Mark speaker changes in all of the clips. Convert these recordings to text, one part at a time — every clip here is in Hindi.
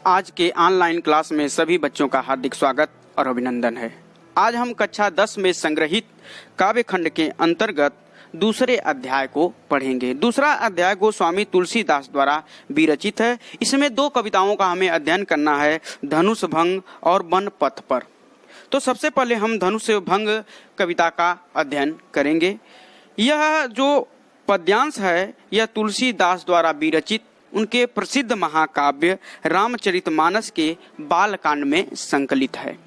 Speaker 1: आज के ऑनलाइन क्लास में सभी बच्चों का हार्दिक स्वागत और अभिनंदन है। आज हम कक्षा 10 में संग्रहित काव्य खंड के अंतर्गत दूसरे अध्याय को पढ़ेंगे। दूसरा अध्याय गोस्वामी तुलसीदास द्वारा विरचित है। इसमें दो कविताओं का हमें अध्ययन करना है, धनुष भंग और वन पथ पर। तो सबसे पहले हम धनुष भंग कविता का अध्ययन करेंगे। यह जो पद्यांश है यह तुलसीदास द्वारा विरचित उनके प्रसिद्ध महाकाव्य रामचरितमानस के बालकांड में संकलित है।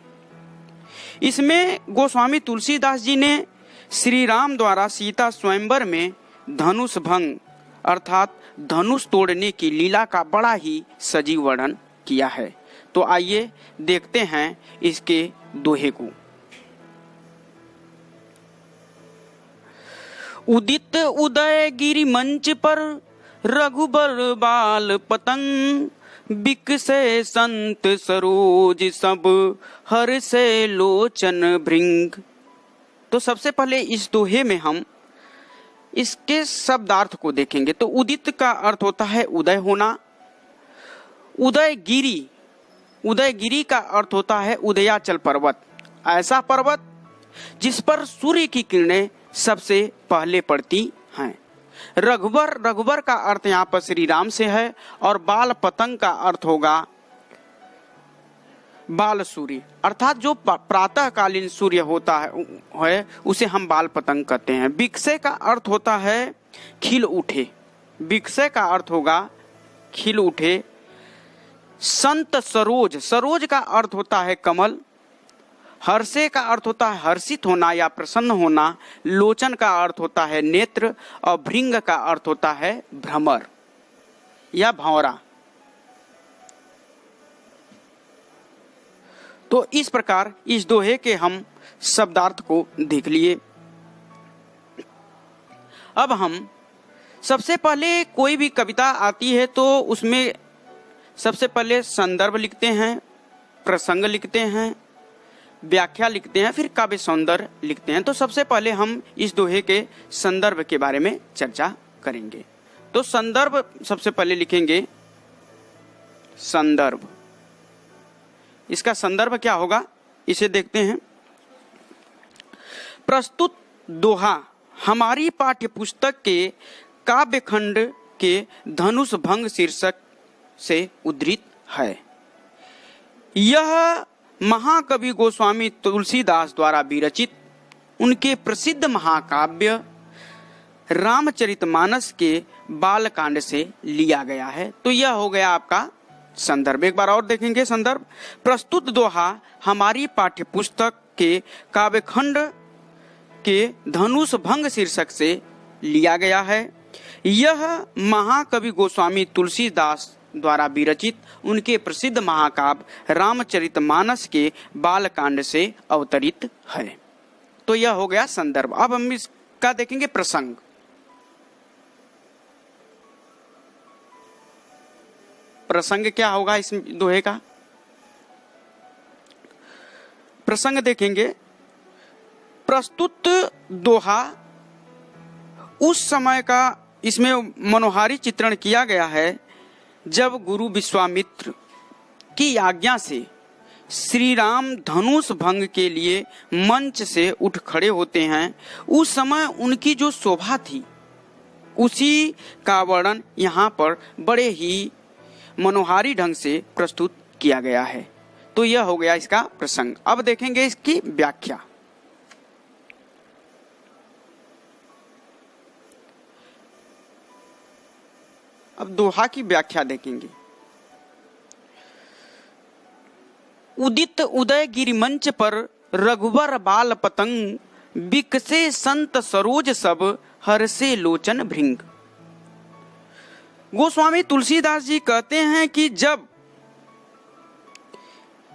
Speaker 1: इसमें गोस्वामी तुलसीदास जी ने श्री राम द्वारा सीता स्वयंवर में धनुष भंग अर्थात धनुष तोड़ने की लीला का बड़ा ही सजीव वर्णन किया है। तो आइए देखते हैं इसके दोहे को। उदित उदय गिरि मंच पर रघुबर बाल पतंग बिकसे संत सरोज सब हर से लोचन भृंग। तो सबसे पहले इस दोहे में हम इसके शब्दार्थ को देखेंगे। तो उदित का अर्थ होता है उदय होना। उदयगिरी का अर्थ होता है उदयाचल पर्वत, ऐसा पर्वत जिस पर सूर्य की किरणें सबसे पहले पड़ती हैं। रघुबर का अर्थ यहाँ पर श्री राम से है और बाल पतंग का अर्थ होगा बाल सूर्य, अर्थात जो प्रातःकालीन सूर्य होता है उसे हम बाल पतंग कहते हैं। बिकसे का अर्थ होता है खिल उठे, बिकसे का अर्थ होगा खिल उठे। संत सरोज का अर्थ होता है कमल। हर्षे का अर्थ होता है हर्षित होना या प्रसन्न होना। लोचन का अर्थ होता है नेत्र और भृंग का अर्थ होता है भ्रमर या भंवरा। तो इस प्रकार इस दोहे के हम शब्दार्थ को देख लिए। अब हम सबसे पहले कोई भी कविता आती है तो उसमें सबसे पहले संदर्भ लिखते हैं, प्रसंग लिखते हैं, व्याख्या लिखते हैं, फिर काव्य सौंदर्य लिखते हैं। तो सबसे पहले हम इस दोहे के संदर्भ के बारे में चर्चा करेंगे। तो संदर्भ सबसे पहले लिखेंगे संदर्भ। इसका संदर्भ क्या होगा इसे देखते हैं। प्रस्तुत दोहा हमारी पाठ्य पुस्तक के काव्य खंड के धनुष भंग शीर्षक से उद्धृत है। यह महाकवि गोस्वामी तुलसीदास द्वारा विरचित उनके प्रसिद्ध महाकाव्य रामचरितमानस के बालकांड से लिया गया है। तो यह हो गया आपका संदर्भ। एक बार और देखेंगे संदर्भ। प्रस्तुत दोहा हमारी पाठ्य पुस्तक के काव्यखंड के धनुष भंग शीर्षक से लिया गया है। यह महाकवि गोस्वामी तुलसीदास द्वारा विरचित उनके प्रसिद्ध महाकाव्य रामचरितमानस के बालकांड से अवतरित है। तो यह हो गया संदर्भ। अब हम इसका देखेंगे प्रसंग। प्रसंग क्या होगा इस दोहे का? प्रसंग देखेंगे। प्रस्तुत दोहा उस समय का इसमें मनोहारी चित्रण किया गया है जब गुरु विश्वामित्र की आज्ञा से श्री राम धनुष भंग के लिए मंच से उठ खड़े होते हैं। उस समय उनकी जो शोभा थी उसी का वर्णन यहाँ पर बड़े ही मनोहारी ढंग से प्रस्तुत किया गया है। तो यह हो गया इसका प्रसंग। अब देखेंगे इसकी व्याख्या। अब दोहा की व्याख्या देखेंगे। उदित उदय गिरि मंच पर रघुबर बाल पतंग बिकसे संत सरोज सब हर्षे लोचन भृंग। गोस्वामी तुलसीदास जी कहते हैं कि जब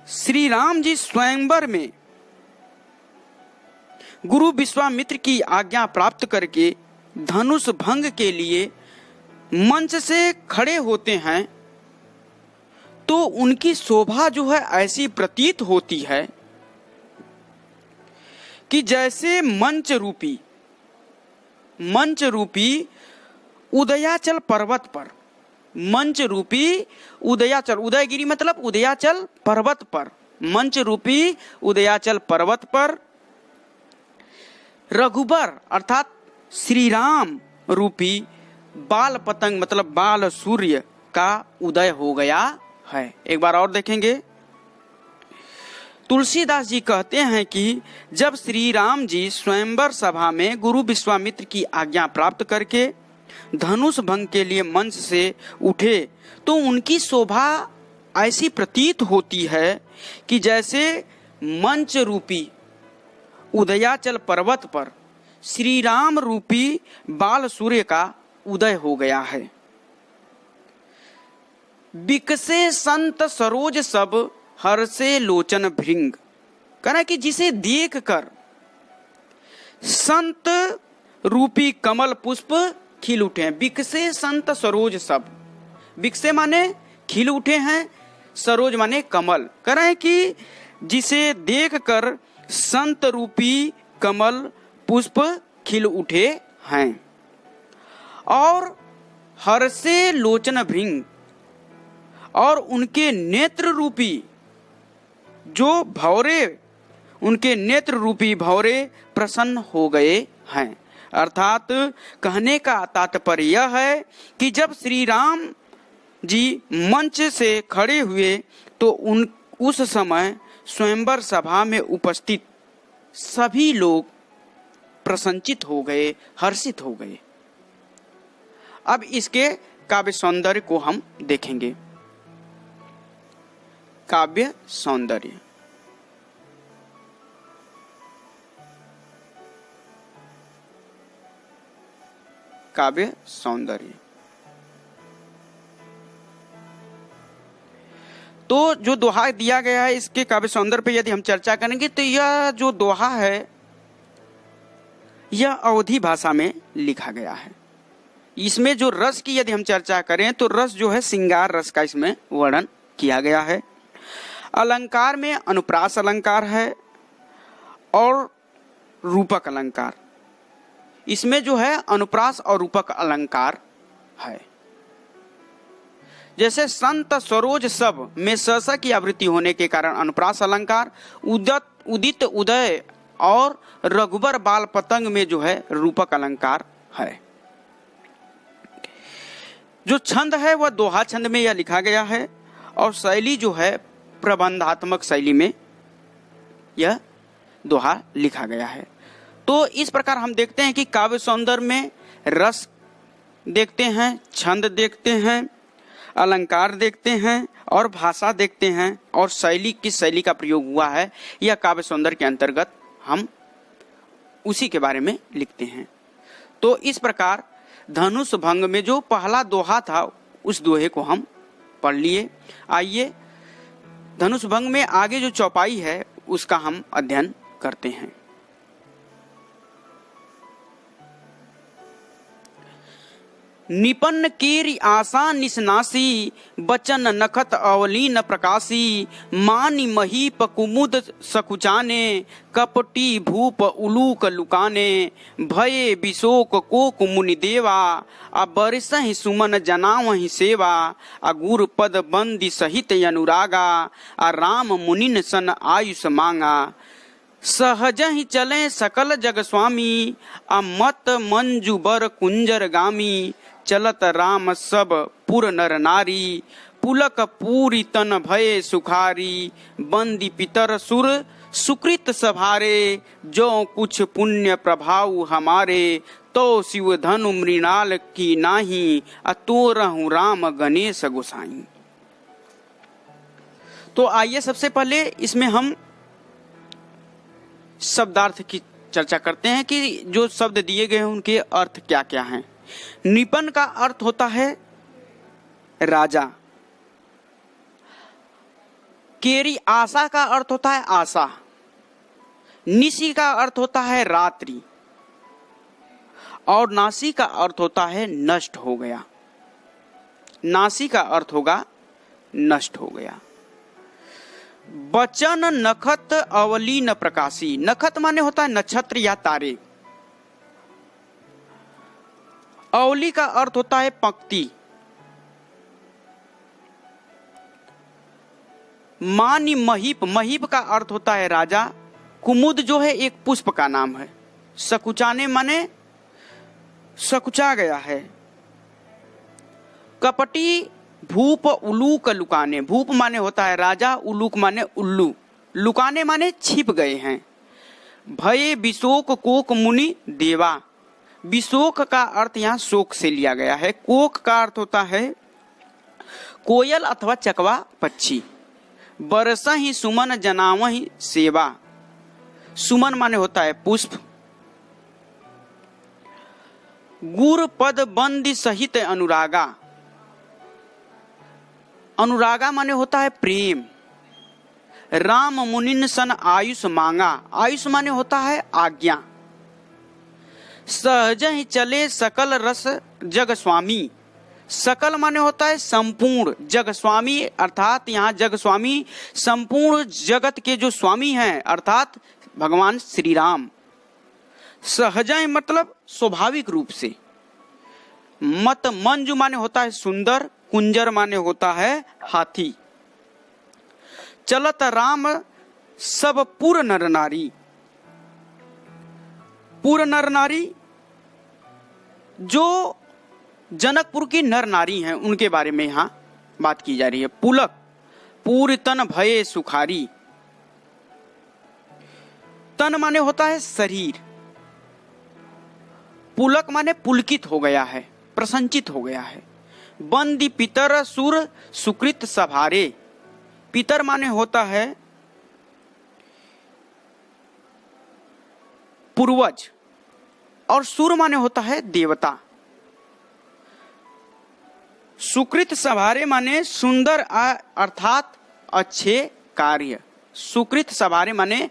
Speaker 1: श्री राम जी स्वयंवर में गुरु विश्वामित्र की आज्ञा प्राप्त करके धनुष भंग के लिए मंच से खड़े होते हैं तो उनकी शोभा जो है ऐसी प्रतीत होती है कि जैसे मंच रूपी उदयाचल पर्वत पर मंच रूपी उदयाचल, उदयगिरी मतलब उदयाचल पर्वत पर, मंच रूपी उदयाचल पर्वत पर रघुबर अर्थात श्री राम रूपी बाल पतंग मतलब बाल सूर्य का उदय हो गया है। एक बार और देखेंगे। तुलसीदास जी कहते हैं कि जब श्री राम जी स्वयंवर सभा में गुरु विश्वामित्र की आज्ञा प्राप्त करके धनुष भंग के लिए मंच से उठे तो उनकी शोभा ऐसी प्रतीत होती है कि जैसे मंच रूपी उदयाचल पर्वत पर श्री राम रूपी बाल सूर्य का उदय हो गया है। बिकसे संत सरोज सब हर्षे लोचन भृंग, कहना कि जिसे देखकर संत रूपी कमल पुष्प खिल उठे हैं। बिकसे संत सरोज सब, बिकसे माने खिल उठे हैं, सरोज माने कमल। कह रहे हैं कि जिसे देखकर संत रूपी कमल पुष्प खिल उठे हैं। और हर्षे लोचन भृंग, और उनके नेत्र रूपी जो भौरे, उनके नेत्र रूपी भौरे प्रसन्न हो गए हैं। अर्थात कहने का तात्पर्य यह है कि जब श्री राम जी मंच से खड़े हुए तो उस समय स्वयंवर सभा में उपस्थित सभी लोग प्रसन्नचित हो गए, हर्षित हो गए। अब इसके काव्य सौंदर्य को हम देखेंगे। काव्य सौंदर्य, काव्य सौंदर्य तो जो दोहा दिया गया है इसके काव्य सौंदर्य पे यदि हम चर्चा करेंगे तो यह जो दोहा है यह अवधी भाषा में लिखा गया है। इसमें जो रस की यदि हम चर्चा करें तो रस जो है श्रृंगार रस का इसमें वर्णन किया गया है। अलंकार में अनुप्रास अलंकार है और रूपक अलंकार। इसमें जो है अनुप्रास और रूपक अलंकार है। जैसे संत सरोज सब में स की आवृत्ति होने के कारण अनुप्रास अलंकार, उदित उदय और रघुबर बाल पतंग में जो है रूपक अलंकार है। जो छंद है वह दोहा छंद में यह लिखा गया है और शैली जो है प्रबंधात्मक शैली में यह दोहा लिखा गया है। तो इस प्रकार हम देखते हैं कि काव्य सौंदर्य में रस देखते हैं, छंद देखते हैं, अलंकार देखते हैं और भाषा देखते हैं और शैली, किस शैली का प्रयोग हुआ है यह काव्य सौंदर्य के अंतर्गत हम उसी के बारे में लिखते हैं। तो इस प्रकार धनुष भंग में जो पहला दोहा था उस दोहे को हम पढ़ लिए। आइए धनुष भंग में आगे जो चौपाई है उसका हम अध्ययन करते हैं। निपन्न केरी आशा निसनासी, बचन नखत अवलीन प्रकाशी, मानि महीप कुमुद सकुचाने, कपटी भूप उलूक लुकाने, भये विशोक कोक मुनि देवा, अबरसहि सुमन जनावहि सेवा, अगुर पद बंदी सहित अनुरागा, आ राम मुनिन सन आयुष मांगा, सहज ही चले सकल जग स्वामी, अमत मंजू बर कुंजर गामी, चलत राम सब पुर नर नारी, पुलक पूरी तन भये सुखारी, बंदी पितर सुर सुकृत सभारे, जो कुछ पुण्य प्रभाव हमारे, तो शिव धनु मृणाल की नाही, अतो रहूं राम गणेश गोसाई। तो आइए सबसे पहले इसमें हम शब्दार्थ की चर्चा करते हैं कि जो शब्द दिए गए हैं उनके अर्थ क्या क्या हैं। निपन का अर्थ होता है राजा, केरी आशा का अर्थ होता है आशा, निशी का अर्थ होता है रात्रि और नासी का अर्थ होता है नष्ट हो गया। नासी का अर्थ होगा नष्ट हो गया। बचन नखत अवली न प्रकाशी, नखत माने होता है नक्षत्र या तारे, अवली का अर्थ होता है पंक्ति मानि महीप, महीप का अर्थ होता है राजा। कुमुद जो है एक पुष्प का नाम है। सकुचाने माने सकुचा गया है। कपटी भूप उलूक लुकाने, भूप माने होता है राजा, उलूक माने उल्लू, लुकाने माने छिप गए हैं। भये विशोक कोक मुनि देवा, विशोक का अर्थ यहाँ शोक से लिया गया है। कोक का अर्थ होता है कोयल अथवा चकवा पक्षी। बरसहि सुमन जनावहि सेवा, सुमन माने होता है पुष्प। गुर पद बंदी सहित अनुरागा, अनुरागा माने होता है प्रेम। राम मुनिन सन आयुष मांगा, आयुष माने होता है आज्ञा। सहज ही चले सकल रस जग स्वामी, सकल माने होता है संपूर्ण, जग स्वामी अर्थात यहाँ जग स्वामी संपूर्ण जगत के जो स्वामी हैं अर्थात भगवान श्री राम। सहजय मतलब स्वाभाविक रूप से। मत मंजू माने होता है सुंदर, कुंजर माने होता है हाथी। चलत राम सब पुर नर नारी, पुर नर नारी जो जनकपुर की नर नारी हैं उनके बारे में यहाँ बात की जा रही है। पुलक पूर तन भये सुखारी, तन माने होता है शरीर, पुलक माने पुलकित हो गया है, प्रसन्नचित हो गया है। बंदी पितर सुर सुकृत सभारे, पितर माने होता है पूर्वज और सुर माने होता है देवता। सुकृत सभारे माने सुंदर अर्थात अच्छे कार्य। सुकृत सभारे माने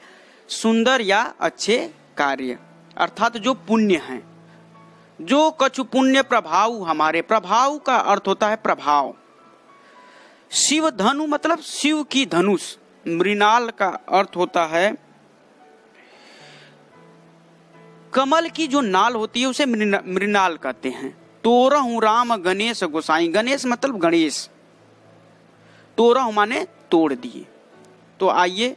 Speaker 1: सुंदर या अच्छे कार्य अर्थात जो पुण्य हैं, जो कछु पुण्य प्रभाव, हमारे प्रभाव का अर्थ होता है प्रभाव। शिव धनु मतलब शिव की धनुष। मृणाल का अर्थ होता है कमल की जो नाल होती है उसे मृणाल कहते हैं। तोरहु राम गणेश गोसाई, गणेश मतलब गणेश, तोरहु माने तोड़ दिए। तो आइए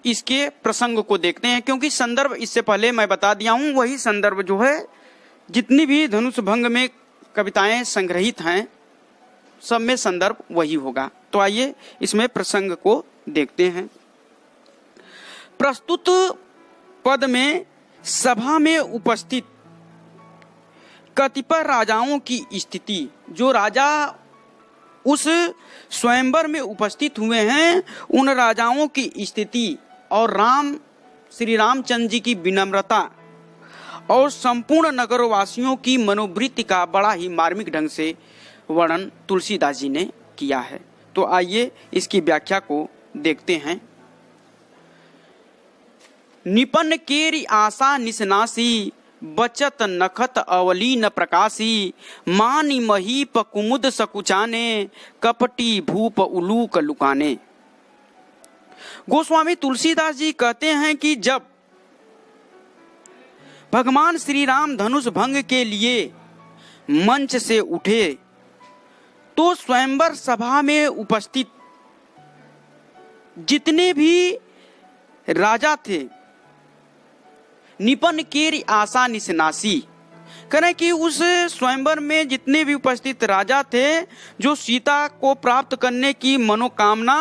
Speaker 1: इसके प्रसंग को देखते हैं, क्योंकि संदर्भ इससे पहले मैं बता दिया हूं, वही संदर्भ जो है जितनी भी धनुष भंग में कविताएं संग्रहित हैं सब में संदर्भ वही होगा। तो आइए इसमें प्रसंग को देखते हैं। प्रस्तुत पद में सभा में उपस्थित कतिपय राजाओं की स्थिति, जो राजा उस स्वयंवर में उपस्थित हुए हैं उन राजाओं की स्थिति और राम श्री रामचंद्र जी की विनम्रता और संपूर्ण नगरवासियों की मनोवृत्ति का बड़ा ही मार्मिक ढंग से वर्णन तुलसीदास जी ने किया है। तो आइए इसकी व्याख्या को देखते हैं। निपन केरी आशा निसनासी, बचत नखत अवलीन प्रकाशी, मानी महीप कुमुद सकुचाने, कपटी भूप उलूक लुकाने। गोस्वामी तुलसीदास जी कहते हैं कि जब भगवान श्री राम धनुष भंग के लिए मंच से उठे तो स्वयंवर सभा में उपस्थित जितने भी राजा थे, निपन केरी आशा निसनासी, करें कि उस स्वयंवर में जितने भी उपस्थित राजा थे जो सीता को प्राप्त करने की मनोकामना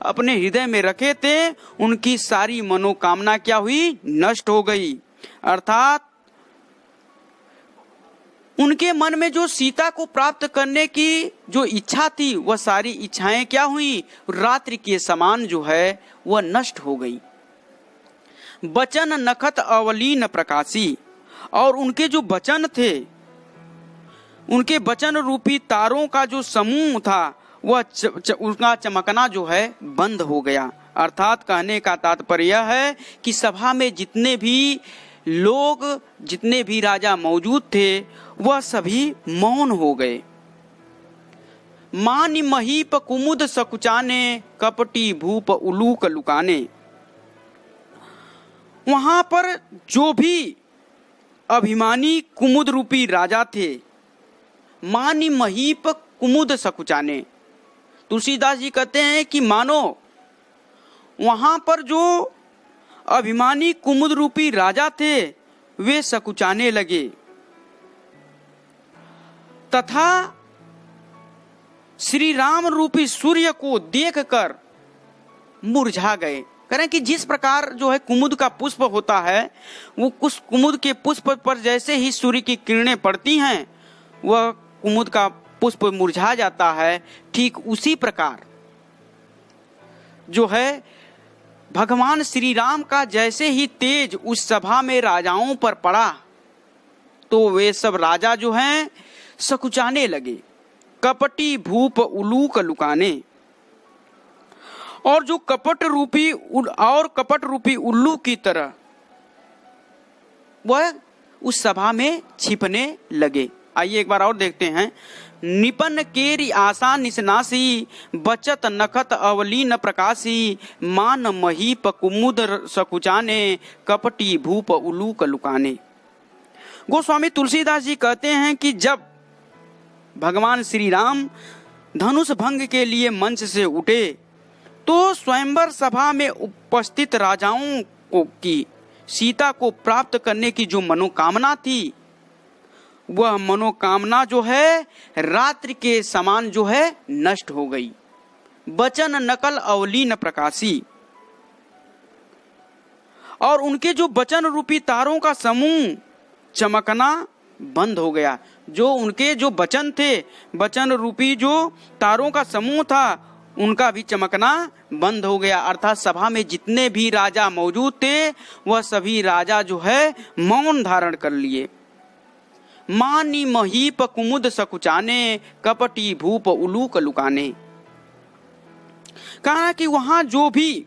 Speaker 1: अपने हृदय में रखे थे, उनकी सारी मनोकामना क्या हुई? नष्ट हो गई। अर्थात उनके मन में जो सीता को प्राप्त करने की जो इच्छा थी वह सारी इच्छाएं क्या हुई? रात्रि के समान जो है वह नष्ट हो गई। बचन नखत अवलीन प्रकाशी, और उनके जो वचन थे, उनके वचन रूपी तारों का जो समूह था वह उनका चमकना जो है बंद हो गया। अर्थात कहने का तात्पर्य यह है कि सभा में जितने भी लोग, जितने भी राजा मौजूद थे वह सभी मौन हो गए। मानि महीप कुमुद सकुचाने, कपटी भूप उलूक लुकाने। वहां पर जो भी अभिमानी कुमुद रूपी राजा थे, मानि महीप कुमुद सकुचाने, तुलसीदास जी कहते हैं कि मानो वहां पर जो अभिमानी कुमुद रूपी राजा थे वे सकुचाने लगे तथा श्री राम रूपी सूर्य को देखकर मुरझा गए। कह रहे हैं कि जिस प्रकार जो है कुमुद का पुष्प होता है, वो उस कुमुद के पुष्प पर जैसे ही सूर्य की किरणें पड़ती हैं वह कुमुद का पुष्प मुरझा जाता है, ठीक उसी प्रकार जो है भगवान श्री राम का जैसे ही तेज उस सभा में राजाओं पर पड़ा तो वे सब राजा जो हैं सकुचाने लगे, कपटी भूप उलूक लुकाने। और जो कपट रूपी उल्लू की तरह वह उस सभा में छिपने लगे। आइए एक बार और देखते हैं। निपन केरी आशा निसनासी, बचत नखत अवलीन प्रकाशी, मान महीप कुमुद सकुचाने, कपटी भूप उलूक लुकाने। गोस्वामी तुलसीदास जी कहते हैं कि जब भगवान श्री राम धनुष भंग के लिए मंच से उठे तो स्वयंवर सभा में उपस्थित राजाओं को की सीता को प्राप्त करने की जो मनोकामना थी वह मनोकामना जो है रात्रि के समान जो है नष्ट हो गई। बचन नकल अवलीन प्रकाशी, और उनके जो वचन रूपी तारों का समूह चमकना बंद हो गया। जो उनके जो वचन थे, वचन रूपी जो तारों का समूह था उनका भी चमकना बंद हो गया। अर्थात सभा में जितने भी राजा मौजूद थे वह सभी राजा जो है मौन धारण कर लिए। मानी महीप कुमुद सकुचाने, कपटी भूप उलूक लुकाने। कहा कि वहां जो भी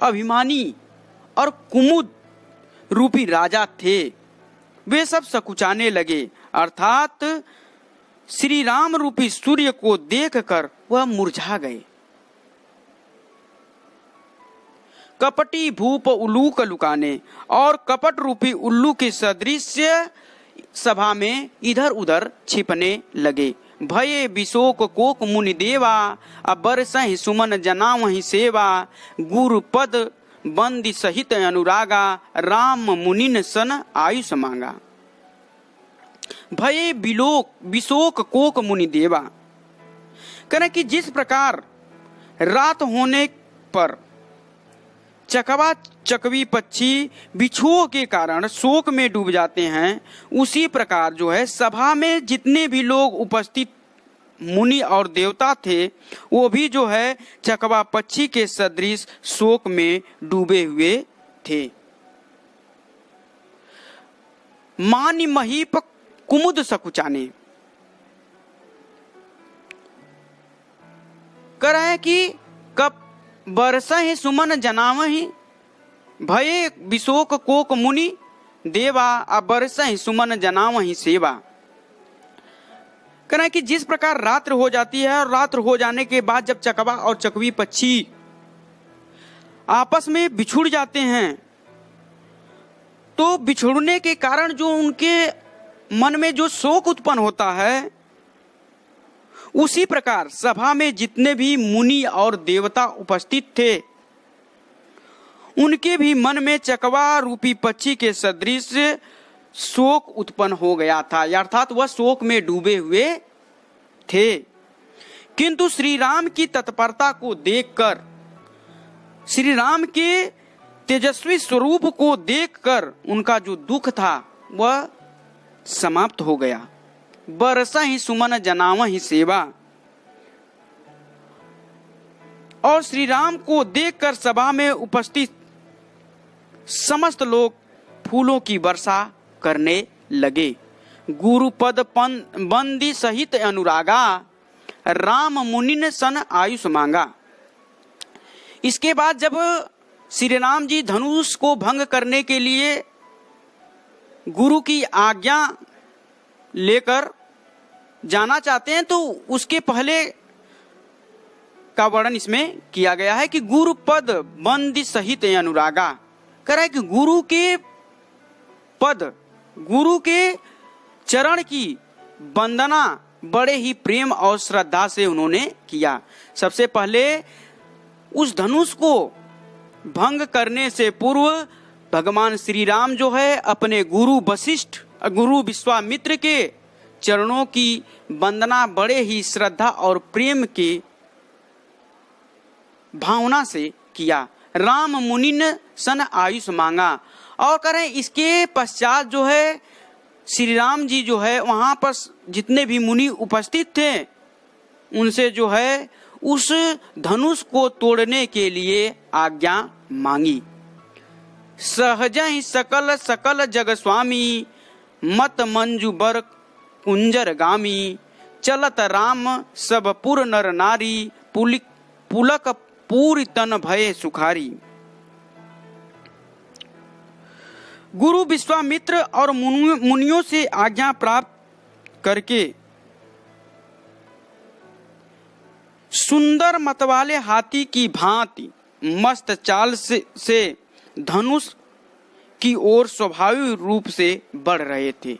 Speaker 1: अभिमानी और कुमुद रूपी राजा थे वे सब सकुचाने लगे, अर्थात श्री राम रूपी सूर्य को देखकर वह मुरझा गए। कपटी भूप उल्लू लुकाने, और कपट रूपी उल्लू के सदृश सभा में इधर उधर छिपने लगे। भये विशोक कोक मुनि देवा, अबर सहि सुमन जना वही सेवा, गुरु पद बंदी सहित अनुरागा, राम मुनिन सन आयुष मांगा। भये विशोक कोक मुनि देवा, करें कि जिस प्रकार रात होने पर चकवा चकवी पक्षी बिच्छुओं के कारण शोक में डूब जाते हैं, उसी प्रकार जो है सभा में जितने भी लोग उपस्थित मुनि और देवता थे वो भी जो है चकवा पक्षी के सदृश शोक में डूबे हुए थे। मानि महीप कुमुद सकुचाने, कर है कि कब बरस ही सुमन जनाव ही, भये विशोक कोक मुनि देवा, अबरस ही सुमन जनाव ही सेवा। कहना है कि जिस प्रकार रात्र हो जाती है और रात्र हो जाने के बाद जब चकवा और चकवी पक्षी आपस में बिछुड़ जाते हैं तो बिछुड़ने के कारण जो उनके मन में जो शोक उत्पन्न होता है, उसी प्रकार सभा में जितने भी मुनि और देवता उपस्थित थे उनके भी मन में चकवा रूपी पक्षी के सदृश शोक उत्पन्न हो गया था, अर्थात वह शोक में डूबे हुए थे। किंतु श्री राम की तत्परता को देखकर, श्री राम के तेजस्वी स्वरूप को देखकर उनका जो दुख था वह समाप्त हो गया। बरसा ही सुमन जनाव ही सेवा, और श्री राम को देखकर सभा में उपस्थित समस्त लोग फूलों की वर्षा करने लगे। गुरु पद बंदी सहित अनुरागा, राम मुनिन सन आयुष मांगा। इसके बाद जब श्री राम जी धनुष को भंग करने के लिए गुरु की आज्ञा लेकर जाना चाहते हैं तो उसके पहले का वर्णन इसमें किया गया है कि गुरु पद बंदी सहित अनुरागा। कह रहा है कि गुरु के पद, गुरु के चरण की वंदना बड़े ही प्रेम और श्रद्धा से उन्होंने किया। सबसे पहले उस धनुष को भंग करने से पूर्व भगवान श्री राम जो है अपने गुरु विश्वामित्र के चरणों की वंदना बड़े ही श्रद्धा और प्रेम के भावना से किया। राम मुनि ने सन आयुष मांगा। और करें इसके पश्चात जो है श्री राम जी जो है वहां पर जितने भी मुनि उपस्थित थे उनसे जो है उस धनुष को तोड़ने के लिए आज्ञा मांगी। सहज ही सकल सकल जग स्वामी मत मंजू बर कुंजर गामी चलत राम सब पुर नर नारी पुलक पूरी तन भय सुखारी। गुरु विश्वामित्र और मुनियों से आज्ञा प्राप्त करके सुंदर मतवाले हाथी की भांति मस्त चाल से धनुष की ओर स्वाभाविक रूप से बढ़ रहे थे।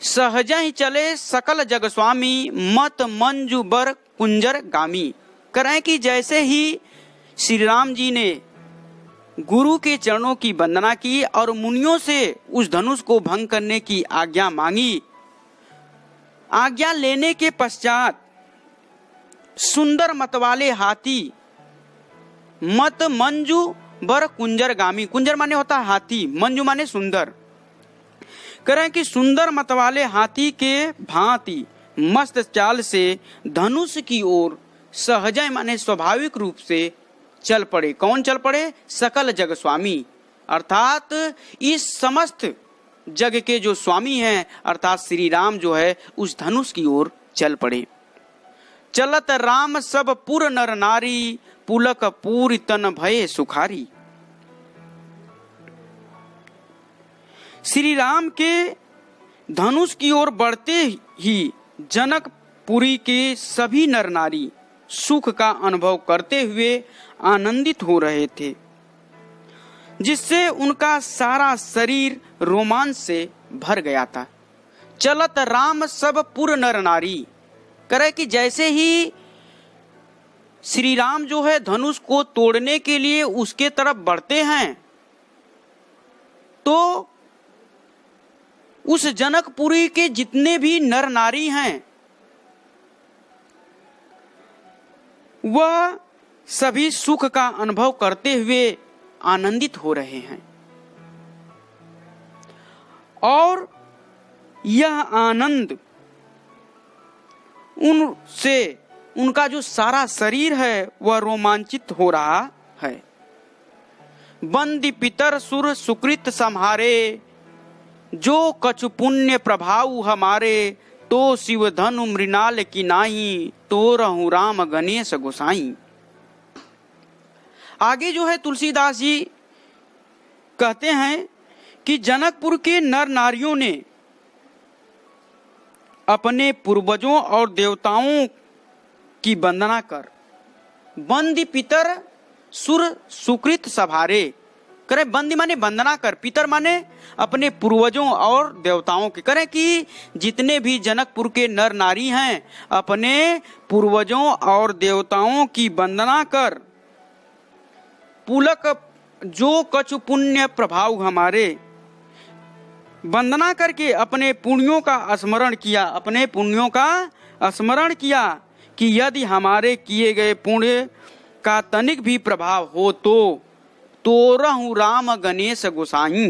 Speaker 1: सहज ही चले सकल जग स्वामी मत मंजू बर कुंजर गामी। करें कि जैसे ही श्री राम जी ने गुरु के चरणों की वंदना की और मुनियों से उस धनुष को भंग करने की आज्ञा मांगी। आज्ञा लेने के पश्चात सुंदर मतवाले हाथी मत मंजू बर कुंजर गामी, कुंजर माने होता है हाथी, मंजू माने सुंदर। करें कि सुंदर मतवाले हाथी के भांति मस्त चाल से धनुष की ओर सहजय माने स्वाभाविक रूप से चल पड़े। कौन चल पड़े? सकल जग स्वामी, अर्थात इस समस्त जग के जो स्वामी हैं अर्थात श्री राम जो है उस धनुष की ओर चल पड़े। चलत राम सब पुर नर नारी पुलक पूरी तन भय सुखारी। श्री राम के धनुष की ओर बढ़ते ही जनकपुरी के सभी नर नारी सुख का अनुभव करते हुए आनंदित हो रहे थे, जिससे उनका सारा शरीर रोमांच से भर गया था। चलत राम सब पुर नर नारी, करे कि जैसे ही श्री राम जो है धनुष को तोड़ने के लिए उसके तरफ बढ़ते हैं तो उस जनकपुरी के जितने भी नर नारी हैं वह सभी सुख का अनुभव करते हुए आनंदित हो रहे हैं और यह आनंद उनसे उनका जो सारा शरीर है वह रोमांचित हो रहा है। बंदी पितर सुर सुकृत सम्हारे जो कछु पुण्य प्रभाव हमारे तो शिव धनु मृणाल की नाही तो रहु राम गणेश गोसाई। आगे जो है तुलसीदास जी कहते हैं कि जनकपुर के नर नारियों ने अपने पूर्वजों और देवताओं की वंदना कर बंदी पितर सुर सुकृत सभारे, करे बंदी माने वंदना कर, पितर माने अपने पूर्वजों और देवताओं के, करे कि जितने भी जनकपुर के नर नारी हैं अपने पूर्वजों और देवताओं की वंदना कर पुलक जो कछु पुण्य प्रभाव हमारे, वंदना करके अपने पुण्यों का स्मरण किया, अपने पुण्यों का स्मरण किया कि यदि हमारे किए गए पुण्य का तनिक भी प्रभाव हो तो रहु राम गणेश गोसाई।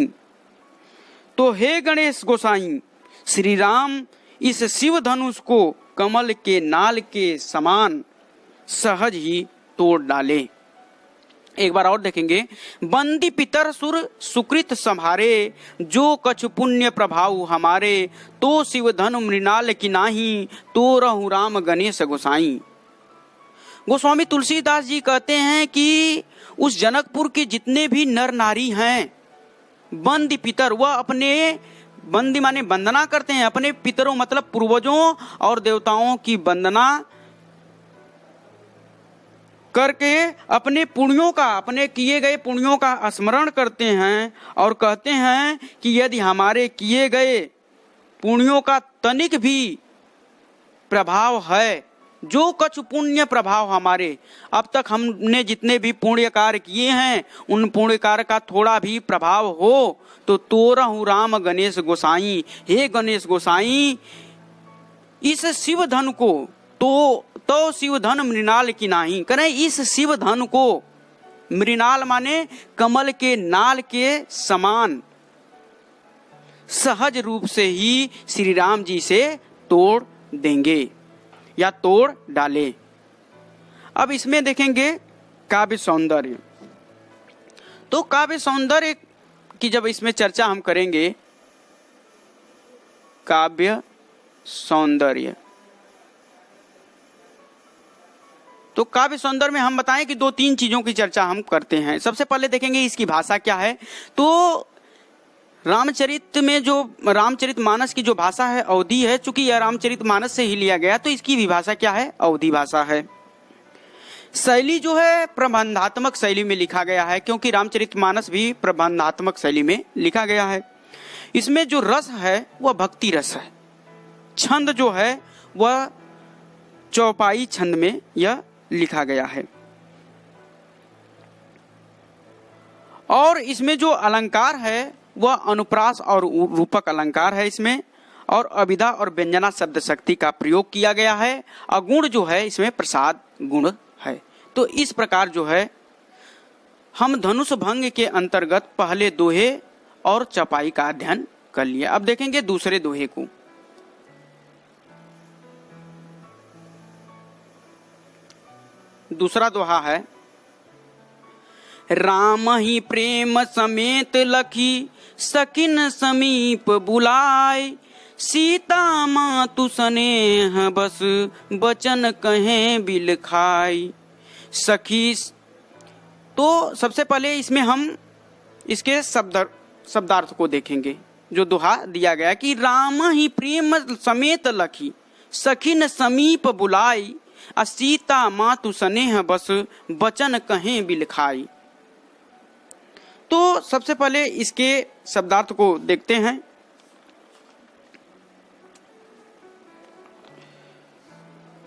Speaker 1: तो हे गणेश गोसाई, श्री राम इस शिव धनुष को कमल के नाल के समान सहज ही तोड़ डाले। एक बार और देखेंगे, बंदी पितर सुर सुकृत संभारे जो कछु पुण्य प्रभाव हमारे तो शिव धनु मृणाल की नाही तो रहु राम गणेश गोसाई। गोस्वामी तुलसीदास जी कहते हैं कि उस जनकपुर के जितने भी नर नारी हैं बंदी पितर, वह अपने बंदी माने वंदना करते हैं, अपने पितरों मतलब पूर्वजों और देवताओं की वंदना करके अपने पुण्यों का, अपने किए गए पुण्यों का स्मरण करते हैं और कहते हैं कि यदि हमारे किए गए पुण्यों का तनिक भी प्रभाव है, जो कुछ पुण्य प्रभाव हमारे अब तक हमने जितने भी पुण्य कार्य किए हैं उन पुण्य कार्य का थोड़ा भी प्रभाव हो तो तोरहु राम गणेश गोसाई, हे गणेश गोसाई इस शिव धन को तो शिव धन मृणाल की नाही, करें इस शिव धन को, मृणाल माने कमल के नाल के समान, सहज रूप से ही श्री राम जी से तोड़ देंगे या तोड़ डाले। अब इसमें देखेंगे काव्य सौंदर्य। तो काव्य सौंदर्य की जब इसमें चर्चा हम करेंगे, काव्य सौंदर्य, तो काव्य सौंदर्य में हम बताएं कि 2-3 चीजों की चर्चा हम करते हैं। सबसे पहले देखेंगे इसकी भाषा क्या है। तो रामचरितमानस की जो भाषा है अवधी है, चूंकि यह रामचरितमानस से ही लिया गया तो इसकी भी भाषा क्या है, अवधी भाषा है। शैली जो है प्रबंधात्मक शैली में लिखा गया है, क्योंकि रामचरितमानस भी प्रबंधात्मक शैली में लिखा गया है। इसमें जो रस है वह भक्ति रस है। छंद जो है वह चौपाई छंद में यह लिखा गया है। और इसमें जो अलंकार है वह अनुप्रास और रूपक अलंकार है इसमें, और अभिधा और व्यंजना शब्द शक्ति का प्रयोग किया गया है। अगुण जो है इसमें प्रसाद गुण है। तो इस प्रकार जो है हम धनुष भंग के अंतर्गत पहले दोहे और चौपाई का अध्ययन कर लिए। अब देखेंगे दूसरे दोहे को। दूसरा दोहा है, राम ही प्रेम समेत लखी सकिन समीप बुलाय, सीता मातु स्नेह बस बचन कहें बिल खाय। सखी, तो सबसे पहले इसमें हम इसके शब्दार्थ को देखेंगे। जो दोहा दिया गया कि राम ही प्रेम समेत लखी सखिन समीप बुलाई, सीता मातु स्नेह बस बचन कहें बिल खाई। तो सबसे पहले इसके शब्दार्थ को देखते हैं।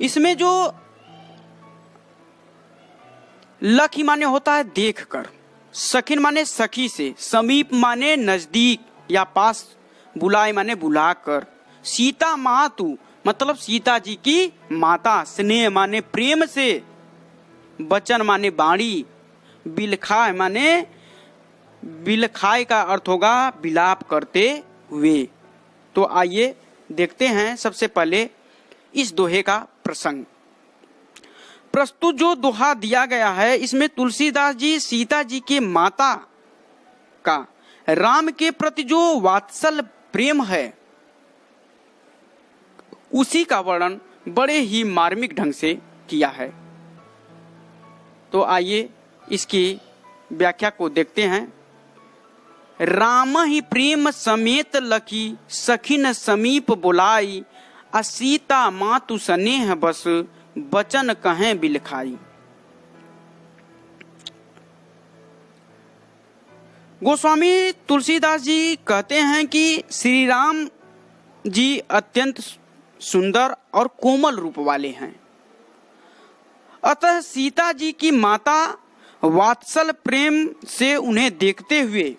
Speaker 1: इसमें जो लखी माने होता है देखकर, सखिन माने सखी से, समीप माने नजदीक या पास, बुलाए माने बुलाकर, सीता मातु मतलब सीता जी की माता, स्नेह माने प्रेम से, बचन माने बाणी, बिलखाय माने, बिलखाय का अर्थ होगा विलाप करते हुए। तो आइए देखते हैं सबसे पहले इस दोहे का प्रसंग। प्रस्तुत जो दोहा दिया गया है इसमें तुलसीदास जी सीता जी के माता का राम के प्रति जो वात्सल प्रेम है उसी का वर्णन बड़े ही मार्मिक ढंग से किया है। तो आइए इसकी व्याख्या को देखते हैं। राम ही प्रेम समेत लखी सखिन समीप बुलाई, सीता मातु स्नेह बस बचन कहें बिल खाई। गोस्वामी तुलसीदास जी कहते हैं कि श्री राम जी अत्यंत सुंदर और कोमल रूप वाले हैं, अतः सीता जी की माता वात्सल प्रेम से उन्हें देखते हुए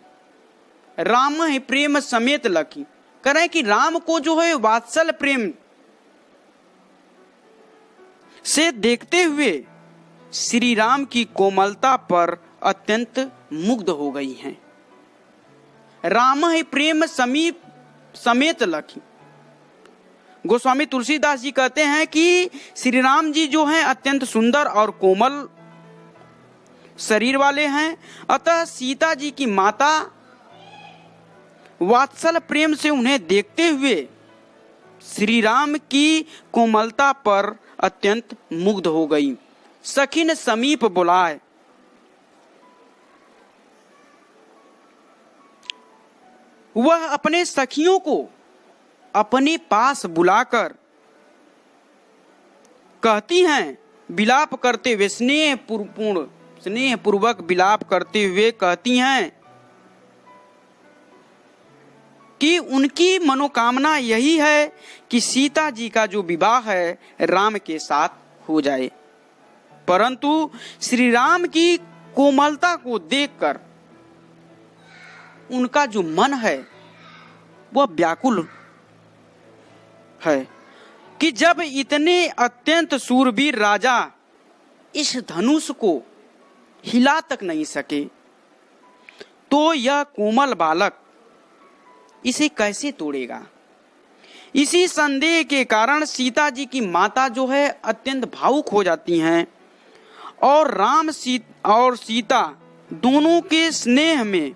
Speaker 1: राम ही प्रेम समेत लखी, करें कि राम को जो है वात्सल प्रेम से देखते हुए श्री राम की कोमलता पर अत्यंत मुग्ध हो गई हैं। राम ही प्रेम समेत लखी। गोस्वामी तुलसीदास जी कहते हैं कि श्री राम जी जो हैं अत्यंत सुंदर और कोमल शरीर वाले हैं, अतः सीता जी की माता वात्सल प्रेम से उन्हें देखते हुए श्री राम की कोमलता पर अत्यंत मुग्ध हो गई। सखिन समीप बुलाए, वह अपने सखियों को अपने पास बुलाकर कहती हैं, विलाप करते हुए स्नेह पूर्वक विलाप करते हुए कहती हैं कि उनकी मनोकामना यही है कि सीता जी का जो विवाह है राम के साथ हो जाए। परंतु श्री राम की कोमलता को देखकर उनका जो मन है वह व्याकुल है कि जब इतने अत्यंत शूरवीर राजा इस धनुष को हिला तक नहीं सके तो यह कोमल बालक इसे कैसे तोड़ेगा। इसी संदेह के कारण सीता जी की माता जो है अत्यंत भावुक हो जाती हैं और राम और सीता दोनों के स्नेह में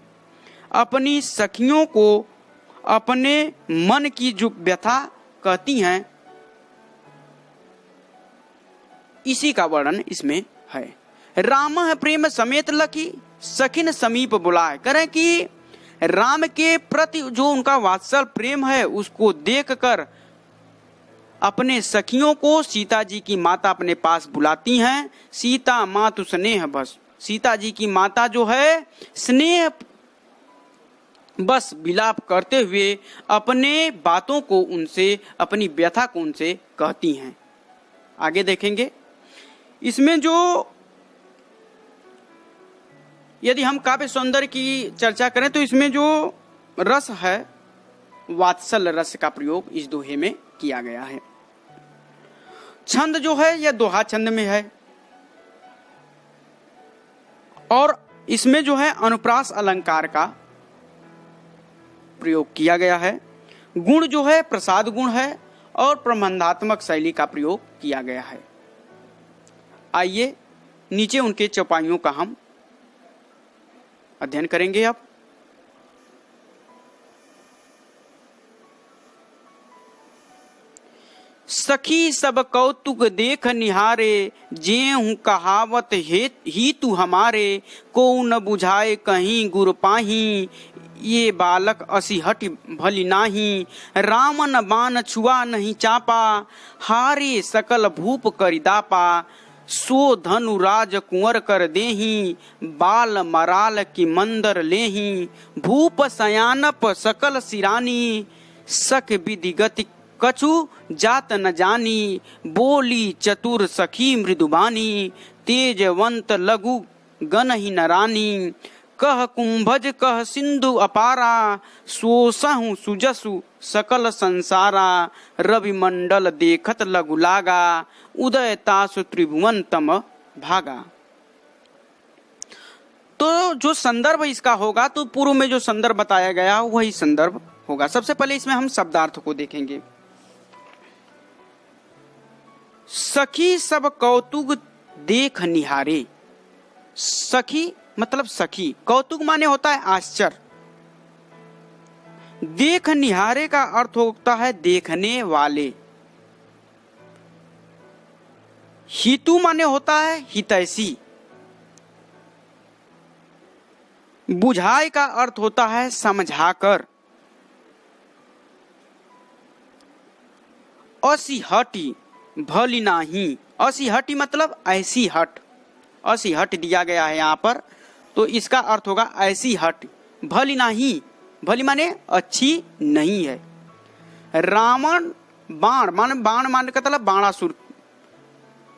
Speaker 1: अपनी सखियों को अपने मन की जो व्यथा कहती हैं, इसी का वर्णन इसमें है। राम प्रेम समेत लखी सखिन समीप बुलाए, करें कि राम के प्रति जो उनका वात्सल प्रेम है उसको देखकर अपने सखियों को सीता जी की माता अपने पास बुलाती हैं। सीता मातु स्नेह बस, सीता जी की माता जो है स्नेह बस विलाप करते हुए अपने बातों को उनसे, अपनी व्यथा को उनसे कहती हैं। आगे देखेंगे इसमें जो, यदि हम काव्य सौंदर्य की चर्चा करें तो इसमें जो रस है वात्सल रस का प्रयोग इस दोहे में किया गया है। छंद जो है यह दोहा छंद में है और इसमें जो है अनुप्रास अलंकार का प्रयोग किया गया है। गुण जो है प्रसाद गुण है और प्रबंधात्मक शैली का प्रयोग किया गया है। आइए नीचे उनके चौपाइयों का हम अध्ययन करेंगे। अब सखी सब कौतुक देख निहारे, जेहूं कहावत ही तू हमारे, को न बुझाए कहीं गुर पाही, ये बालक असी हट भली नाही, रामन बान छुआ नहीं चापा, हारे सकल भूप करिदापा, सो धनुराज कुंवर कर देही, बाल मराल की मंदर लेही, भूप सयानप सकल सिरानी, सख विधि गति कछु जात न जानी, बोली चतुर सखी मृदुबानी, तेजवंत लघु गण ही नरानी, कह कुंभज कह सिंधु अपारा, सोसहु सुजसु सकल संसारा, रवि मंडल देखत लघु लागा, उदय तासु त्रिभुवन तम भागा। तो जो संदर्भ इसका होगा तो पूर्व में जो संदर्भ बताया गया वही संदर्भ होगा। सबसे पहले इसमें हम शब्दार्थ को देखेंगे। सखी सब कौतुक देख निहारे, सखी मतलब सखी, कौतुक माने होता है आश्चर्य, देख निहारे का अर्थ होता है देखने वाले, हितु माने होता है हितैषी, बुझाए का अर्थ होता है समझाकर, असी हटी भली नाही, असी हटी मतलब ऐसी हट, असी हट दिया गया है यहाँ पर तो इसका अर्थ होगा ऐसी हट, भली नाही, भली माने अच्छी नहीं है। रावण बाण मान का मतलब बाणासुर,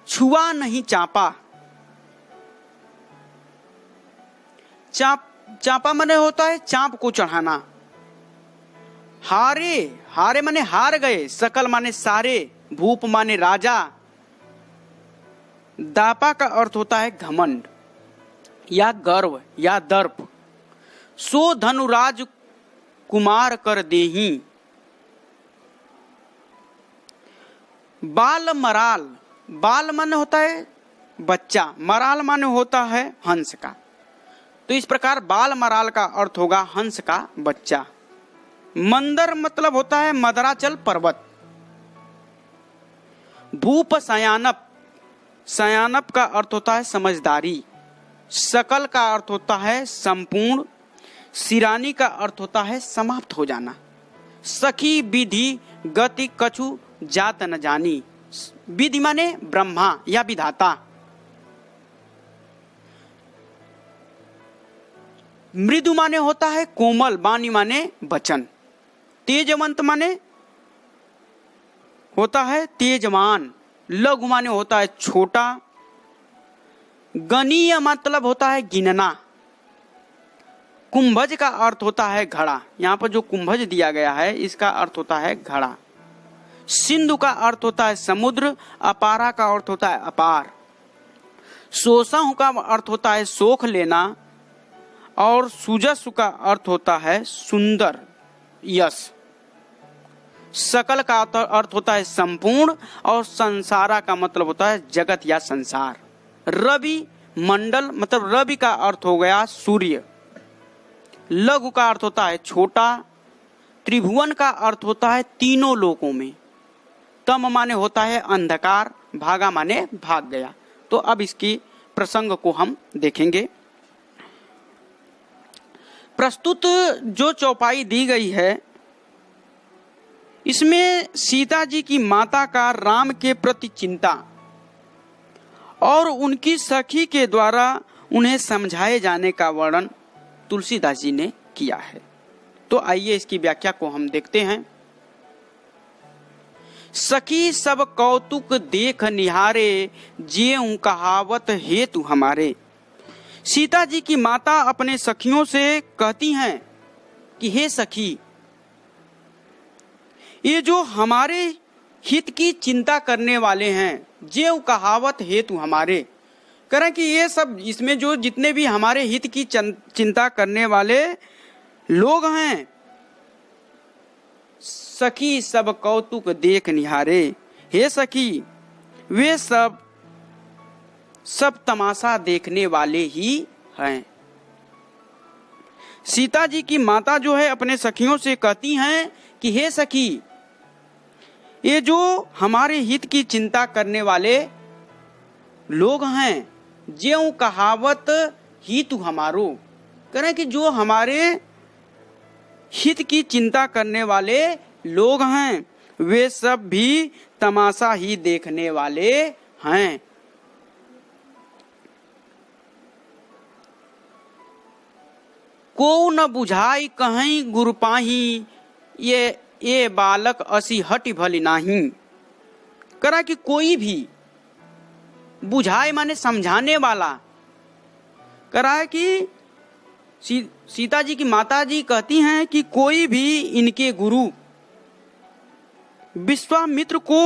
Speaker 1: छुआ नहीं चापा, चापा माने होता है चाप को चढ़ाना, हारे माने हार गए, सकल माने सारे, भूप माने राजा, दापा का अर्थ होता है घमंड या गर्व या दर्प, सो धनुराज कुमार कर देही, बाल मराल, बाल माने होता है बच्चा, मराल माने होता है हंस का, तो इस प्रकार बाल मराल का अर्थ होगा हंस का बच्चा। मंदर मतलब होता है मदराचल पर्वत। भूप सयानप, सयानप का अर्थ होता है समझदारी। सकल का अर्थ होता है संपूर्ण। सिरानी का अर्थ होता है समाप्त हो जाना। सखी विधि गति कछु जात न जानी, विधि माने ब्रह्मा या विधाता। मृदु माने होता है कोमल, वाणी माने वचन। तेजवंत माने होता है तेजवान, लघु माने होता है छोटा, गणीय मतलब होता है गिनना, कुंभज का अर्थ होता है घड़ा, यहाँ पर जो कुंभज दिया गया है इसका अर्थ होता है घड़ा, सिंधु का अर्थ होता है समुद्र, अपारा का अर्थ होता है अपार, सोसाहु का अर्थ होता है सोख लेना, और सुजस्सु का अर्थ होता है सुंदर, यश, सकल का अर्थ होता है संपूर्ण, और संसारा का मतलब होता है जगत या संसार। रवि मंडल मतलब रवि का अर्थ हो गया सूर्य, लघु का अर्थ होता है छोटा, त्रिभुवन का अर्थ होता है तीनों लोकों में, तम माने होता है अंधकार, भागा माने भाग गया। तो अब इसकी प्रसंग को हम देखेंगे। प्रस्तुत जो चौपाई दी गई है इसमें सीता जी की माता का राम के प्रति चिंता और उनकी सखी के द्वारा उन्हें समझाए जाने का वर्णन तुलसीदास जी ने किया है। तो आइए इसकी व्याख्या को हम देखते हैं। सखी सब कौतुक देख निहारे, जेऊ कहावत हेतु हमारे। सीता जी की माता अपने सखियों से कहती हैं कि हे सखी, ये जो हमारे हित की चिंता करने वाले हैं, जेऊ कहावत हेतु हमारे, कह रहे कि ये सब इसमें जो जितने भी हमारे हित की चिंता करने वाले लोग हैं, सखी सब कौतुक देख निहारे, हे सखी वे सब तमाशा देखने वाले ही हैं। सीता जी की माता जो है अपने सखियों से कहती हैं कि हे सखी, ये जो हमारे हित की चिंता करने वाले लोग हैं, ज्यों कहावत हितु हमारो, कह रहे कि जो हमारे हित की चिंता करने वाले लोग हैं वे सब भी तमाशा ही देखने वाले हैं। को न बुझाई कहीं गुरु पाही, ये बालक असी हटि भली नाही। करा कि कोई भी बुझाए माने समझाने वाला, करा है कि सीता जी की माता जी कहती हैं कि कोई भी इनके गुरु विश्वामित्र को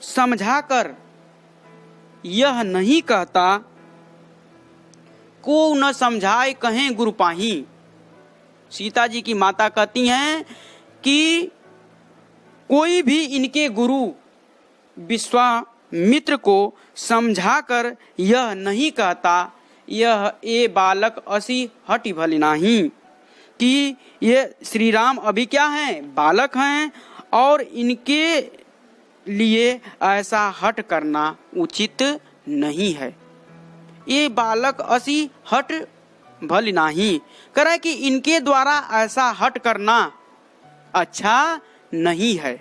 Speaker 1: समझाकर यह नहीं कहता, को न समझाए कहें गुरु पाही। सीता जी की माता कहती हैं कि कोई भी इनके गुरु विश्वामित्र को समझाकर यह नहीं कहता, यह ए बालक असी हटि भली नाही, कि ये श्री राम अभी क्या हैं, बालक हैं, और इनके लिए ऐसा हट करना उचित नहीं है। ये बालक असी हट भली नाही, करे कि इनके द्वारा ऐसा हट करना अच्छा नहीं है।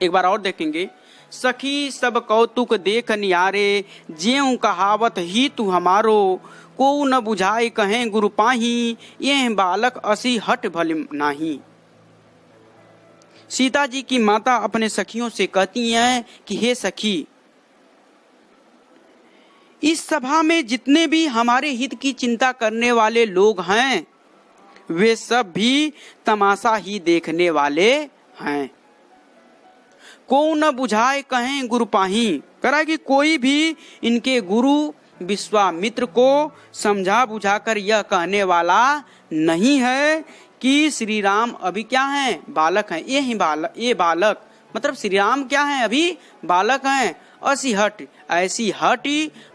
Speaker 1: एक बार और देखेंगे। सखी सब कौतुक देख नियारे, ज्यों कहावत ही तू हमारो, को न बुझाए कहें गुरु पाही, ये बालक असी हट भली नाही। सीता जी की माता अपने सखियों से कहती हैं कि हे सखी, इस सभा में जितने भी हमारे हित की चिंता करने वाले लोग हैं वे सब भी तमाशा ही देखने वाले हैं। को न बुझाए कहें गुरु पाही, करा कि कोई भी इनके गुरु विश्वामित्र को समझा बुझाकर यह कहने वाला नहीं है कि श्री राम अभी क्या हैं, बालक हैं। ये बालक मतलब श्री राम क्या हैं, अभी बालक हैं। असी हट, ऐसी हट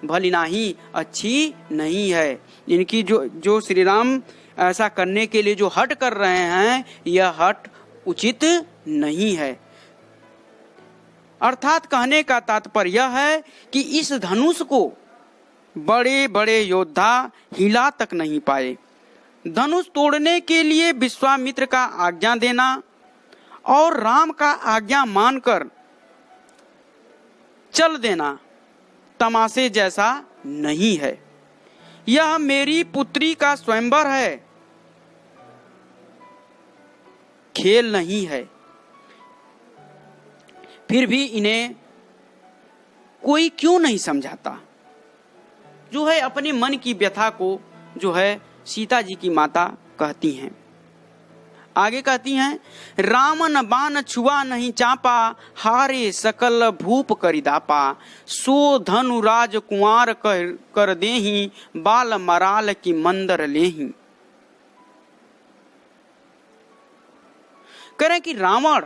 Speaker 1: भली नाही, अच्छी नहीं है। इनकी जो श्री राम ऐसा करने के लिए जो हट कर रहे हैं, यह हट उचित नहीं है। अर्थात कहने का तात्पर्य यह है कि इस धनुष को बड़े बड़े योद्धा हिला तक नहीं पाए। धनुष तोड़ने के लिए विश्वामित्र का आज्ञा देना और राम का आज्ञा मानकर चल देना तमाशे जैसा नहीं है। यह मेरी पुत्री का स्वयंवर है, खेल नहीं है, फिर भी इन्हें कोई क्यों नहीं समझाता। जो है अपने मन की व्यथा को जो है सीता जी की माता कहती हैं। आगे कहती हैं, रामन बाण छुआ नहीं चापा, हारे सकल भूप करिदापा, सो धनु राज कुंवर कर देही, बाल मराल की मंदर लेही। करें कि रावण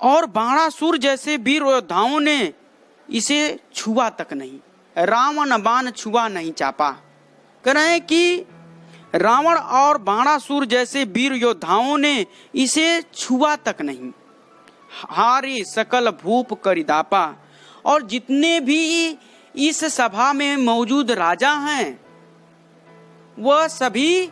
Speaker 1: और बाणासुर जैसे वीर योद्धाओं ने इसे छुआ तक नहीं। रावण बाण छुआ नहीं चापा, कह रहे हैं कि रावण और बाणासुर जैसे वीर योद्धाओं ने इसे छुआ तक नहीं। हारे सकल भूप करिदापा, और जितने भी इस सभा में मौजूद राजा हैं वह सभी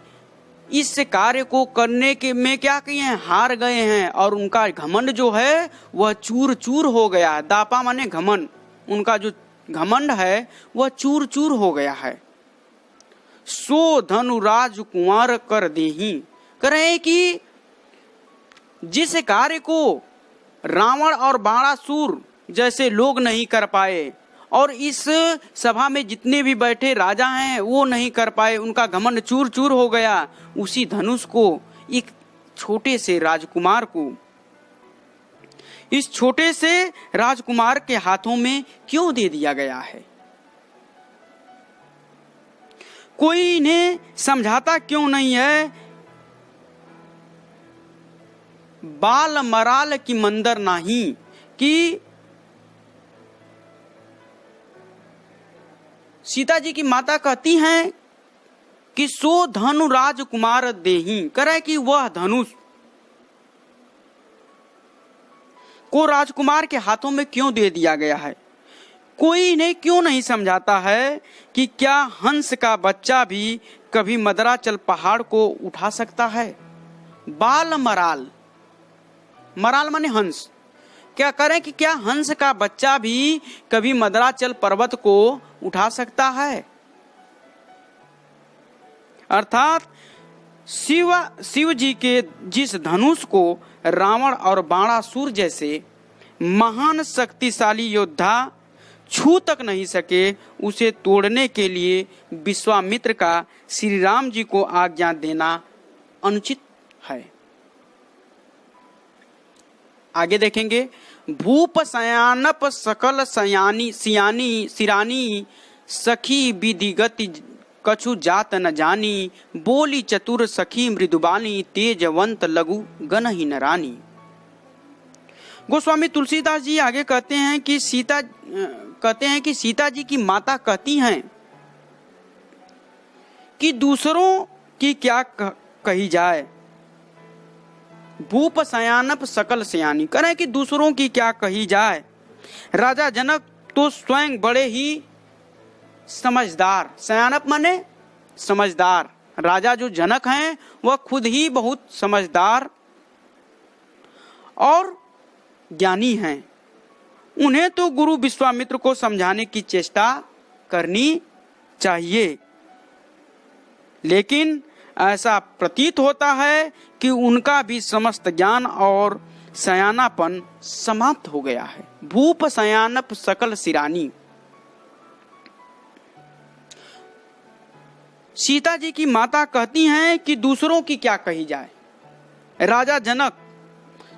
Speaker 1: इस कार्य को करने के में क्या किए हैं, हार गए हैं, और उनका घमंड जो है वह चूर चूर हो गया। दापा माने घमंड, उनका जो घमंड है वह चूर चूर हो गया है। सो धनु राज कुंवर कर देही, कह रहे हैं कि जिस कार्य को रावण और बाणासुर जैसे लोग नहीं कर पाए, और इस सभा में जितने भी बैठे राजा हैं वो नहीं कर पाए, उनका घमंड चूर चूर हो गया, उसी धनुष को एक छोटे से राजकुमार को, इस छोटे से राजकुमार के हाथों में क्यों दे दिया गया है। कोई इन्हें समझाता क्यों नहीं है। बाल मराल की मंदर नहीं, कि सीता जी की माता कहती हैं कि सो धनु राजकुमार देही, करे कि वह धनुष को राजकुमार के हाथों में क्यों दे दिया गया है। कोई इन्हें क्यों नहीं समझाता है कि क्या हंस का बच्चा भी कभी मदराचल पहाड़ को उठा सकता है। बाल मराल, मराल माने हंस, क्या करें कि क्या हंस का बच्चा भी कभी मदराचल पर्वत को उठा सकता है। अर्थात शिव जी के जिस धनुष को रावण और बाणासुर जैसे महान शक्तिशाली योद्धा छू तक नहीं सके, उसे तोड़ने के लिए विश्वामित्र का श्री राम जी को आज्ञा देना अनुचित है। आगे देखेंगे, भूप सयानप सकल सयानी सियानी सिरानी, सखी विधिगति कछु जात न जानी, बोली चतुर सखी मृदुबानी, तेजवंत लघु गनहि नरानी। गोस्वामी तुलसीदास जी आगे कहते हैं कि सीता जी की माता कहती हैं कि दूसरों की क्या कही जाए। भूप सयानप सकल सयानी, करें कि दूसरों की क्या कही जाए। राजा जनक तो स्वयं बड़े ही समझदार, सयानप माने समझदार, राजा जो जनक हैं वह खुद ही बहुत समझदार और ज्ञानी हैं। उन्हें तो गुरु विश्वामित्र को समझाने की चेष्टा करनी चाहिए, लेकिन ऐसा प्रतीत होता है कि उनका भी समस्त ज्ञान और सयानापन समाप्त हो गया है। भूप सयानप सकल सिरानी, सीता जी की माता कहती हैं कि दूसरों की क्या कही जाए। राजा जनक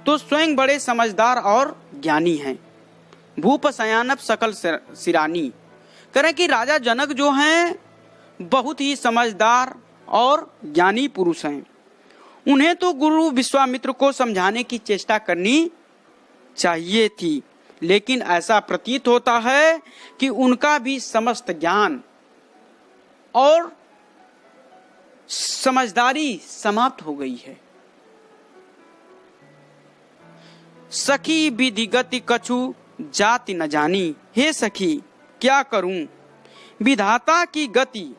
Speaker 1: तो स्वयं बड़े समझदार और ज्ञानी हैं। भूप सयानप सकल सिरानी, करें कि राजा जनक जो हैं बहुत ही समझदार और ज्ञानी पुरुष हैं। उन्हें तो गुरु विश्वामित्र को समझाने की चेष्टा करनी चाहिए थी, लेकिन ऐसा प्रतीत होता है कि उनका भी समस्त ज्ञान और समझदारी समाप्त हो गई है। सखी विधिगति कछु जाति न जानी, हे सखी क्या करूं विधाता की गति,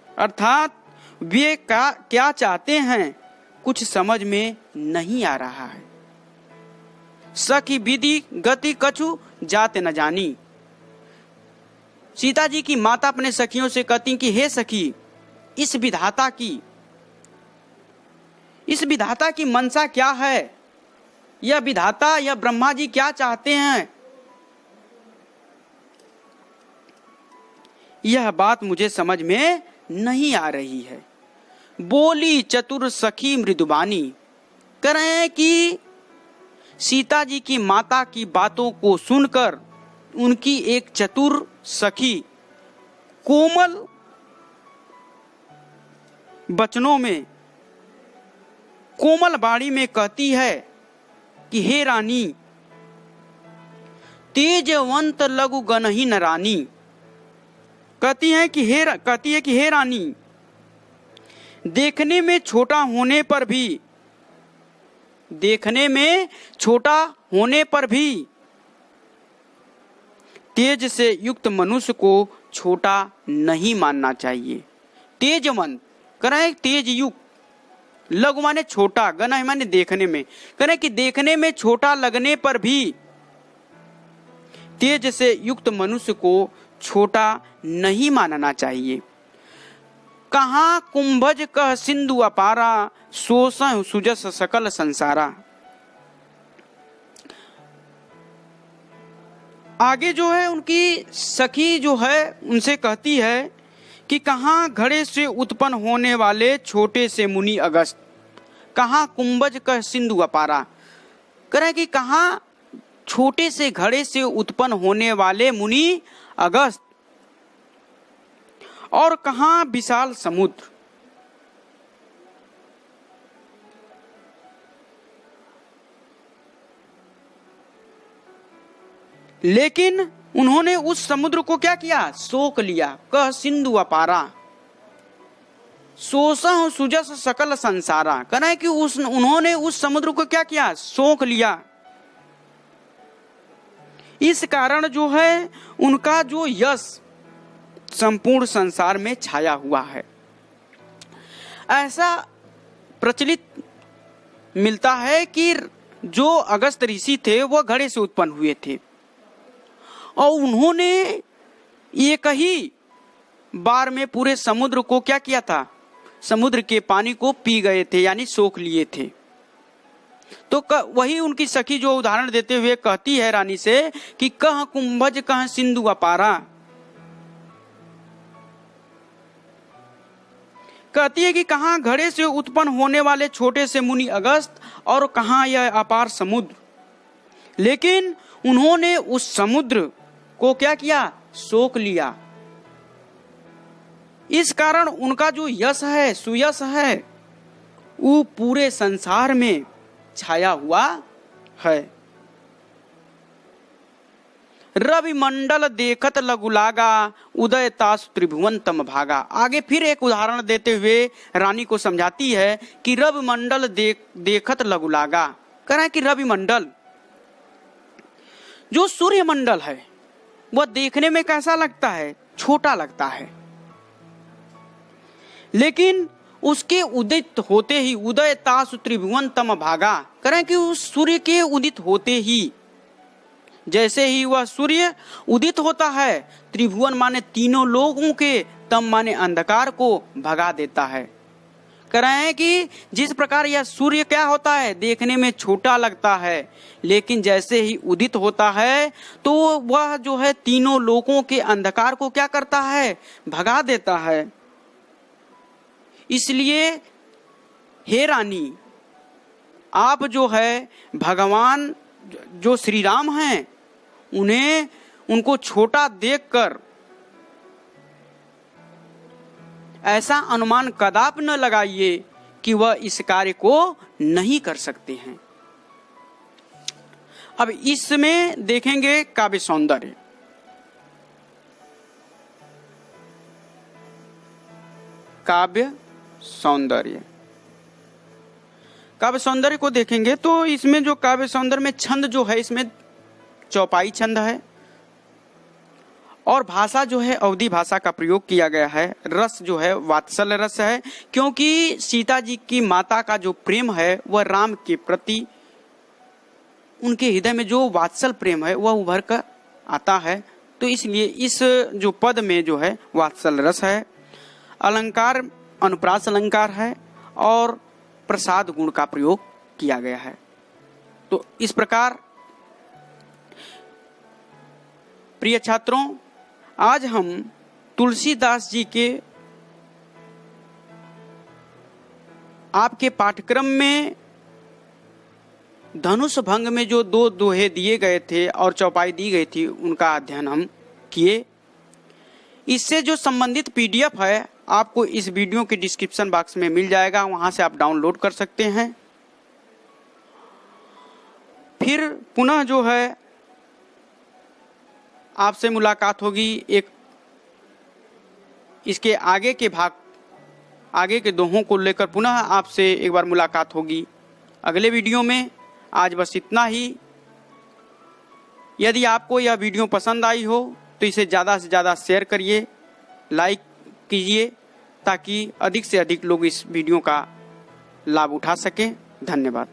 Speaker 1: अर्थात वे क्या चाहते हैं कुछ समझ में नहीं आ रहा है। सखी विधि गति कछु जाति न जानी, सीता जी की माता अपने सखियों से कहती कि हे सखी, इस विधाता की, इस विधाता की मंशा क्या है, यह विधाता या ब्रह्मा जी क्या चाहते हैं, यह बात मुझे समझ में नहीं आ रही है। बोली चतुर सखी मृदुबानी, कह रहे हैं कि सीता जी की माता की बातों को सुनकर उनकी एक चतुर सखी कोमल वचनों में, कोमल वाणी में कहती है कि हे रानी, तेजवंत लघु गनहि न रानी, कहती है कि हे रानी, देखने में छोटा होने पर भी तेज से युक्त मनुष्य को छोटा नहीं मानना चाहिए। तेजवंत कह रहे हैं तेज युक्त, लघु माने छोटा, गना माने देखने में, कह रहे कि देखने में छोटा लगने पर भी तेज से युक्त मनुष्य को छोटा नहीं मानना चाहिए। कहाँ कुंभज कह सिंधु अपारा, सोसह सुजस सकल संसारा। आगे जो है उनकी सखी जो है उनसे कहती है कि कहाँ घड़े से उत्पन्न होने वाले छोटे से मुनि अगस्त, कहाँ कुंभज कह सिंधु अपारा, कह रहे कि कहाँ छोटे से घड़े से उत्पन्न होने वाले मुनि अगस्त, और कहाँ विशाल समुद्र। लेकिन उन्होंने उस समुद्र को क्या किया, सोख लिया। कह सिंधु अपारा, सोसह सुजस सकल संसारा, कहना है कि उन्होंने उस समुद्र को क्या किया, सोख लिया। इस कारण जो है उनका जो यश संपूर्ण संसार में छाया हुआ है। ऐसा प्रचलित मिलता है कि जो अगस्त ऋषि थे वह घड़े से उत्पन्न हुए थे और उन्होंने एक ही बार में पूरे समुद्र को क्या किया था, समुद्र के पानी को पी गए थे, यानी सोख लिए थे। तो वही उनकी सखी जो उदाहरण देते हुए कहती है रानी से कि कह कुंभज कह सिंधु अपारा, कहती है कि कहाँ घड़े से उत्पन्न होने वाले छोटे से मुनि अगस्त और कहाँ यह अपार समुद्र। लेकिन उन्होंने उस समुद्र को क्या किया, सोख लिया। इस कारण उनका जो यश है, सुयश है, वो पूरे संसार में छाया हुआ है। रवि मंडल देखत लगुलागा, उदय तासु त्रिभुवन तम भागा। आगे फिर एक उदाहरण देते हुए रानी को समझाती है कि रवि मंडल देखत लगुलागा, कह रहे हैं कि रवि मंडल जो सूर्य मंडल है वह देखने में कैसा लगता है, छोटा लगता है। लेकिन उसके उदित होते ही, उदय तासु त्रिभुवन तम भागा, कह रहे हैं कि उस सूर्य के उदित होते ही, जैसे ही वह सूर्य उदित होता है, त्रिभुवन माने तीनों लोगों के, तम माने अंधकार को भगा देता है। कह रहे हैं कि जिस प्रकार यह सूर्य क्या होता है, देखने में छोटा लगता है, लेकिन जैसे ही उदित होता है तो वह जो है तीनों लोगों के अंधकार को क्या करता है, भगा देता है। इसलिए हे रानी, आप जो है भगवान जो श्री राम हैं उनको छोटा देखकर ऐसा अनुमान कदापि न लगाइए कि वह इस कार्य को नहीं कर सकते हैं। अब इसमें देखेंगे काव्य सौंदर्य। काव्य सौंदर्य, काव्य सौंदर्य को देखेंगे तो इसमें जो काव्य सौंदर्य में छंद जो है, इसमें चौपाई छंद है और भाषा जो है अवधी भाषा का प्रयोग किया गया है। रस जो है वात्सल्य रस है, क्योंकि सीता जी की माता का जो प्रेम है वह राम के प्रति, उनके हृदय में जो वात्सल प्रेम है वह उभर कर आता है, तो इसलिए इस जो पद में जो है वात्सल रस है। अलंकार अनुप्रास अलंकार है और प्रसाद गुण का प्रयोग किया गया है। तो इस प्रकार प्रिय छात्रों, आज हम तुलसीदास जी के आपके पाठ्यक्रम में धनुष भंग में जो 2 दोहे दिए गए थे और चौपाई दी गई थी उनका अध्ययन हम किए। इससे जो संबंधित पीडीएफ है आपको इस वीडियो के डिस्क्रिप्शन बॉक्स में मिल जाएगा, वहां से आप डाउनलोड कर सकते हैं। फिर पुनः जो है आपसे मुलाकात होगी एक इसके आगे के भाग, आगे के दोहों को लेकर पुनः आपसे एक बार मुलाकात होगी अगले वीडियो में। आज बस इतना ही। यदि आपको यह वीडियो पसंद आई हो तो इसे ज़्यादा से ज़्यादा शेयर करिए, लाइक कीजिए, ताकि अधिक से अधिक लोग इस वीडियो का लाभ उठा सकें। धन्यवाद।